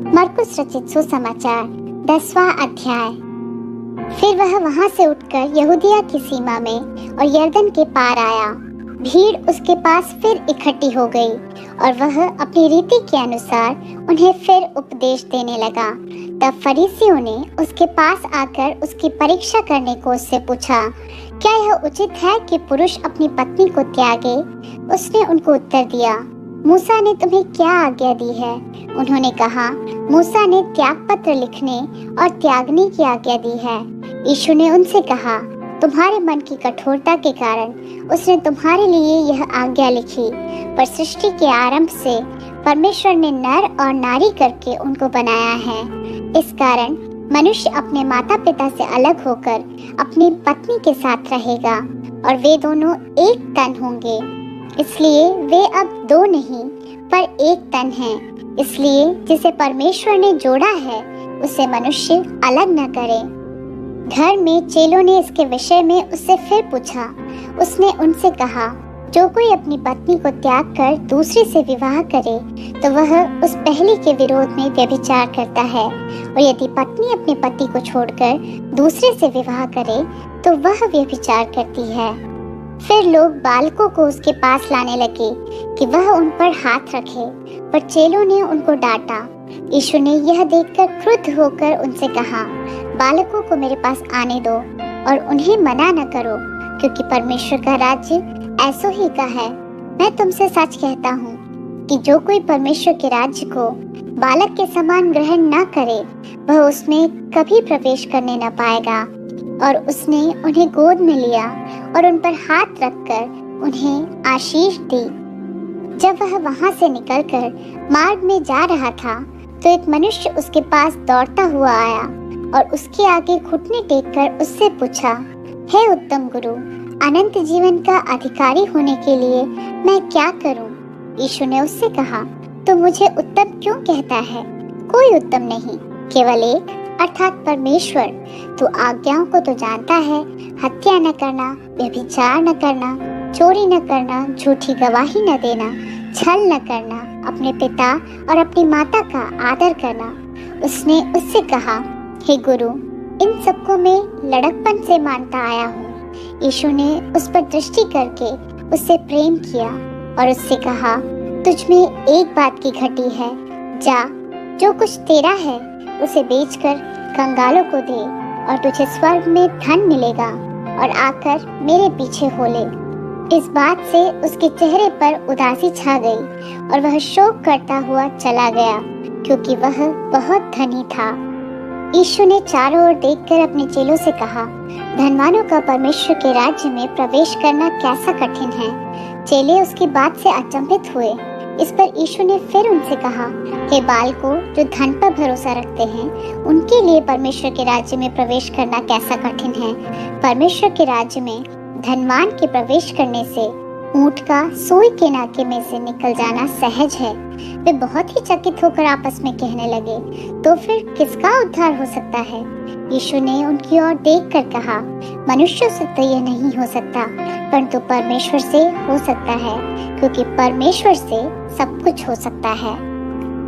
मरकुस रचित सुसमाचार 10वां अध्याय। फिर वह वहां से उठकर यहूदिया की सीमा में और यरदन के पार आया। भीड़ उसके पास फिर इकट्ठी हो गई और वह अपनी रीति के अनुसार उन्हें फिर उपदेश देने लगा। तब फरीसियों ने उसके पास आकर उसकी परीक्षा करने को उससे पूछा, क्या यह उचित है कि पुरुष अपनी पत्नी को त्यागे? उसने उनको उत्तर दिया, मूसा ने तुम्हें क्या आज्ञा दी है? उन्होंने कहा, मूसा ने त्याग पत्र लिखने और त्यागने की आज्ञा दी है। यीशु ने उनसे कहा, तुम्हारे मन की कठोरता के कारण उसने तुम्हारे लिए यह आज्ञा लिखी, पर सृष्टि के आरंभ से परमेश्वर ने नर और नारी करके उनको बनाया है। इस कारण मनुष्य अपने माता पिता से अलग होकर अपनी पत्नी के साथ रहेगा और वे दोनों एक तन होंगे। इसलिए वे अब दो नहीं पर एक तन हैं। इसलिए जिसे परमेश्वर ने जोड़ा है उसे मनुष्य अलग न करे। घर में चेलों ने इसके विषय में उससे फिर पूछा। उसने उनसे कहा, जो कोई अपनी पत्नी को त्याग कर दूसरी से विवाह करे तो वह उस पहली के विरोध में व्यभिचार करता है, और यदि पत्नी अपने पति को छोड़कर दूसरे से विवाह करे तो वह व्यभिचार करती है। फिर लोग बालकों को उसके पास लाने लगे कि वह उन पर हाथ रखे, पर चेलों ने उनको डांटा। यीशु ने यह देखकर क्रुद्ध होकर उनसे कहा, बालकों को मेरे पास आने दो और उन्हें मना न करो, क्योंकि परमेश्वर का राज्य ऐसो ही का है। मैं तुमसे सच कहता हूँ कि जो कोई परमेश्वर के राज्य को बालक के समान ग्रहण न करे वह उसमें कभी प्रवेश करने न पाएगा। और उसने उन्हें गोद में लिया और उन पर हाथ रखकर उन्हें आशीष दी। जब वह वहां से निकलकर मार्ग में जा रहा था तो एक मनुष्य उसके पास दौड़ता हुआ आया और उसके आगे घुटने टेककर उससे पूछा, हे उत्तम गुरु, अनंत जीवन का अधिकारी होने के लिए मैं क्या करूं? यीशु ने उससे कहा, तो मुझे उत्तम क्यों कहता है? कोई उत्तम नहीं, केवल एक, अर्थात परमेश्वर। तू आज्ञाओं को तो जानता है, हत्या न करना, व्यभिचार न करना, चोरी न करना, झूठी गवाही न देना, छल न करना, अपने पिता और अपनी माता का आदर करना। उसने उससे कहा, हे गुरु, इन सबको मैं लड़कपन से मानता आया हूँ। यीशु ने उस पर दृष्टि करके उससे प्रेम किया और उससे कहा, तुझ में एक बात की घटी है, जा, जो कुछ तेरा है उसे बेचकर कंगालों को दे और तुझे स्वर्ग में धन मिलेगा, और आकर मेरे पीछे हो ले। इस बात से उसके चेहरे पर उदासी छा गई और वह शोक करता हुआ चला गया, क्योंकि वह बहुत धनी था। यीशु ने चारों ओर देखकर अपने चेलों से कहा, धनवानों का परमेश्वर के राज्य में प्रवेश करना कैसा कठिन है। चेले उसकी बात से अचंभित हुए। इस पर यीशु ने फिर उनसे कहा, हे बालकों, जो धन पर भरोसा रखते हैं उनके लिए परमेश्वर के राज्य में प्रवेश करना कैसा कठिन है। परमेश्वर के राज्य में धनवान के प्रवेश करने से ऊंट का सुई के नाके में से निकल जाना सहज है। वे बहुत ही चकित होकर आपस में कहने लगे, तो फिर किसका उद्धार हो सकता है? यीशु ने उनकी ओर देखकर कहा, मनुष्यों से तो यह नहीं हो सकता, परंतु परमेश्वर से हो सकता है, क्योंकि परमेश्वर से सब कुछ हो सकता है।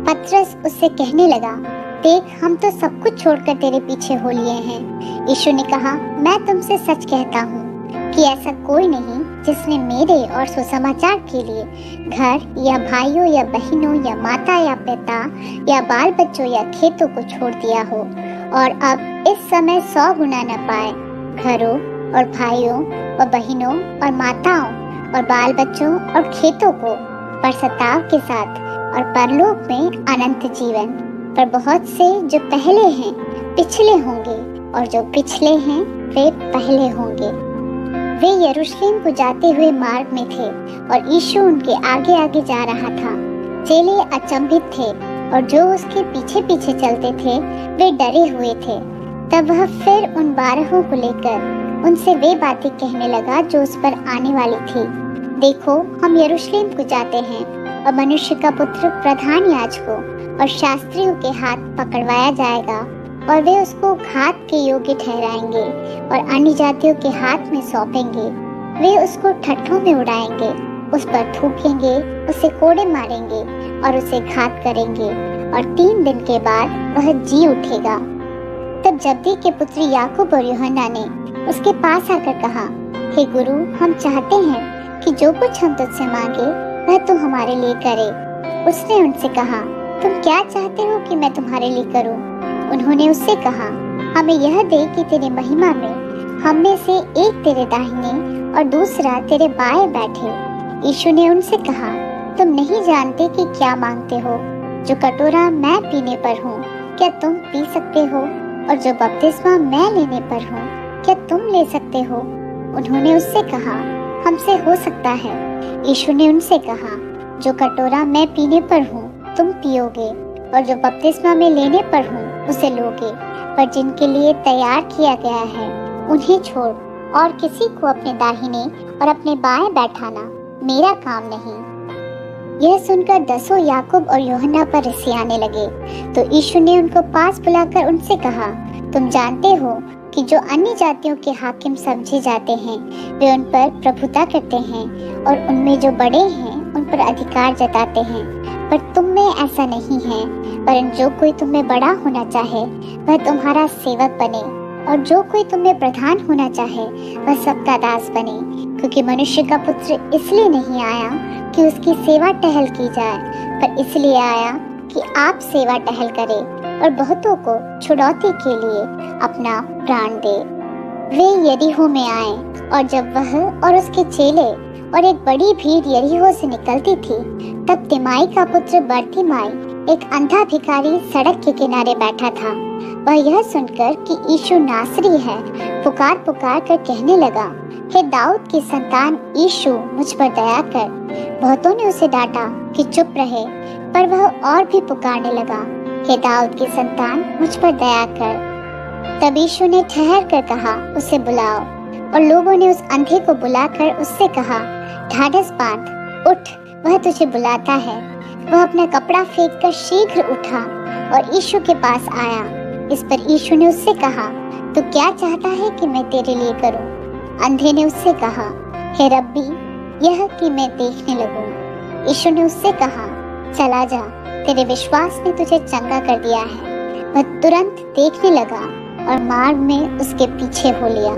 पतरस उससे कहने लगा, देख, हम तो सब कुछ छोड़कर तेरे पीछे हो लिए हैं। यीशु ने कहा, मैं तुमसे सच कहता हूँ कि ऐसा कोई नहीं जिसने मेरे और सुसमाचार के लिए घर या भाइयों या बहनों या माता या पिता या बाल बच्चों या खेतों को छोड़ दिया हो और अब इस समय 100 गुना न पाए, घरों और भाइयों और बहनों और माताओं और बाल बच्चों और खेतों को, पर सताव के साथ और परलोक में अनंत जीवन। पर बहुत से जो पहले हैं पिछले होंगे और जो पिछले हैं वे पहले होंगे। वे यरूशलेम को जाते हुए मार्ग में थे और यीशु उनके आगे आगे जा रहा था। चेले अचंभित थे और जो उसके पीछे पीछे चलते थे वे डरे हुए थे। तब वह फिर उन 12 को लेकर उनसे वे बातें कहने लगा जो उस पर आने वाली थी। देखो, हम यरूशलेम को जाते हैं और मनुष्य का पुत्र प्रधान याजकों और शास्त्रियों के हाथ पकड़वाया जाएगा और वे उसको घात के योग्य ठहराएंगे और अन्य जातियों के हाथ में सौंपेंगे। वे उसको ठट्ठों में उड़ाएंगे, उस पर थूकेंगे, उसे कोड़े मारेंगे और उसे घात करेंगे और 3 दिन के बाद वह जी उठेगा। तब जब्दी के पुत्र याकूब और यूहन्ना ने उसके पास आकर कहा, हे गुरु, हम चाहते हैं कि जो कुछ हम तुझसे मांगे वह तू हमारे लिए करे। उसने उनसे कहा, तुम क्या चाहते हो कि मैं तुम्हारे लिए करूं? उन्होंने उससे कहा, हमें यह दे कि तेरी महिमा में हम में से एक तेरे दाहिने और दूसरा तेरे बाएं बैठे। यीशु ने उनसे कहा, तुम नहीं जानते कि क्या मांगते हो। जो कटोरा मैं पीने पर हूँ, क्या तुम पी सकते हो? और जो बपतिस्मा मैं लेने पर हूँ, क्या तुम ले सकते हो? उन्होंने उससे कहा, हमसे हो सकता है। यीशु ने उनसे कहा, जो कटोरा मैं पीने पर हूँ तुम पियोगे, और जो बपतिस्मा में लेने पर हूँ उसे लोगे, पर जिनके लिए तैयार किया गया है उन्हें छोड़ और किसी को अपने दाहिने और अपने बाएं बैठाना मेरा काम नहीं। यह सुनकर 10 याकूब और यूहन्ना पर रिसियाने लगे। तो यीशु ने उनको पास बुलाकर उनसे कहा, तुम जानते हो कि जो अन्य जातियों के हाकिम समझे जाते हैं वे उन पर प्रभुता करते हैं और उनमें जो बड़े हैं उन पर अधिकार जताते हैं, पर तुम में ऐसा नहीं है। परंतु जो कोई तुम में बड़ा होना चाहे वह तुम्हारा सेवक बने, और जो कोई तुम में प्रधान होना चाहे वह सबका दास बने। क्योंकि मनुष्य का पुत्र इसलिए नहीं आया कि उसकी सेवा टहल की जाए, पर इसलिए आया कि आप सेवा टहल करें और बहुतों को छुड़ौती के लिए अपना प्राण दे। वे यरीहो में आए, और जब वह और उसके चेले और एक बड़ी भीड़ यरीहो से निकलती थी, तब तिमाई का पुत्र बरतिमाई, एक अंधा भिखारी, सड़क के किनारे बैठा था। वह यह सुनकर कि यीशु नासरी है, पुकार पुकार कर कहने लगा, हे दाऊद की संतान यीशु, मुझ पर दया कर। बहुतों ने उसे डांटा कि चुप रहे, पर वह और भी पुकारने लगा, हे दाऊद की संतान, मुझ पर दया कर। तब यीशु ने ठहर कर कहा, उसे बुलाओ। और लोगों ने उस अंधे को बुलाकर उससे कहा, ढाढ़स बांध, उठ, वह तुझे बुलाता है। वह अपना कपड़ा फेंककर शीघ्र उठा और यीशु के पास आया। इस पर यीशु ने उससे कहा, तू क्या चाहता है कि मैं तेरे लिए करूं? अंधे ने उससे कहा, हे रब्बी, यह कि मैं देखने लगूं। यीशु ने उससे कहा, चला जा, तेरे विश्वास ने तुझे चंगा कर दिया है। वह तुरंत देखने लगा और मार्ग में उसके पीछे हो लिया।